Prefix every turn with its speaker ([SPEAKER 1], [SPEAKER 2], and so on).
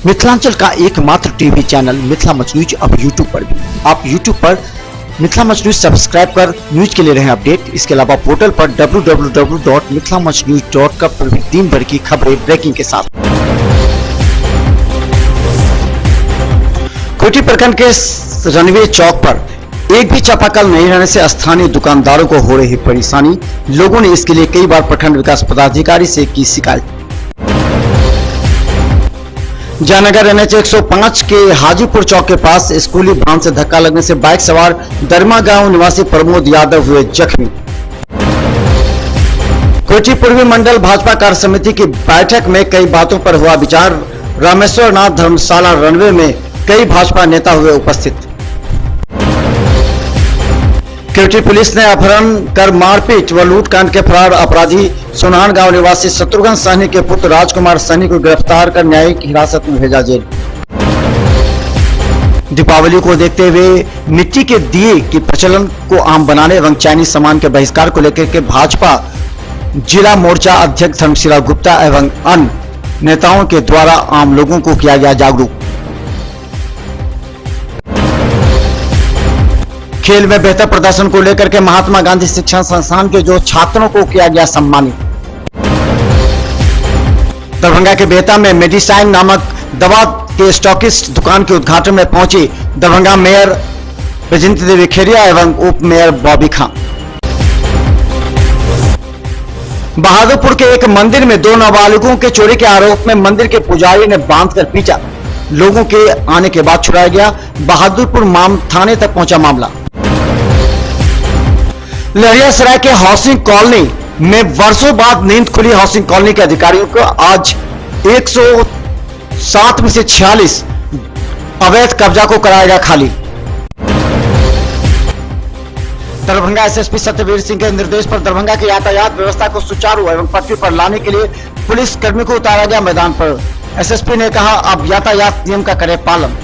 [SPEAKER 1] मिथिलांचल का एकमात्र TV channel Mithila much news अब यूट्यूब पर भी। आप यूट्यूब पर मिथिला मच न्यूज सब्सक्राइब कर न्यूज के लिए रहे अपडेट। इसके अलावा पोर्टल पर www.mithilamachnews.com पर भी दिन भर की खबरें ब्रेकिंग के साथ। कोटी प्रखंड के रनवे चौक पर एक भी चापाकल नहीं रहने से स्थानीय दुकानदारों को हो रही परेशानी। लोगों ने इसके लिए कई बार प्रखंड विकास पदाधिकारी से की शिकायत। जयनगर NH 105 के हाजीपुर चौक के पास स्कूली वाहन से धक्का लगने से बाइक सवार दरमा गांव निवासी प्रमोद यादव हुए जख्मी। कोटी पूर्वी मंडल भाजपा कार्य समिति की बैठक में कई बातों पर हुआ विचार। रामेश्वर नाथ धर्मशाला रनवे में कई भाजपा नेता हुए उपस्थित। कोटी पुलिस ने अपहरण कर मारपीट व लूटकांड के फरार अपराधी सोनान गांव निवासी शत्रुघ्न सहनी के पुत्र राजकुमार सहनी को गिरफ्तार कर न्यायिक हिरासत में भेजा जेल। दीपावली को देखते हुए मिट्टी के दिए के प्रचलन को आम बनाने एवं चाइनीज सामान के बहिष्कार को लेकर के भाजपा जिला मोर्चा अध्यक्ष धर्मशिला गुप्ता एवं अन्य नेताओं के द्वारा आम लोगों को किया गया जागरूक। खेल में बेहतर प्रदर्शन को लेकर के महात्मा गांधी शिक्षण संस्थान के जो छात्रों को किया गया सम्मानित। दरभंगा के बेहता में मेडिसाइन नामक दवा के स्टॉकिस्ट दुकान के उद्घाटन में पहुंची दरभंगा मेयर बैजयंती देवी खेरिया एवं उप मेयर बॉबी खां। बहादुरपुर के एक मंदिर में दो नाबालिगों के चोरी के आरोप में मंदिर के पुजारी ने बांधकर पीटा। लोगों के आने के बाद छुड़ाया गया। बहादुरपुर थाने तक पहुंचा मामला। लहरियासराय के हाउसिंग कॉलोनी में वर्षों बाद नींद खुली हाउसिंग कॉलोनी के अधिकारियों को आज 107 में से 46 अवैध कब्जा को कराएगा खाली। दरभंगा SSP सत्यवीर सिंह के निर्देश पर दरभंगा की यातायात व्यवस्था को सुचारू एवं पटरी पर लाने के लिए पुलिस कर्मी को उतारा गया मैदान पर। SSP ने कहा अब यातायात नियम का करें पालन।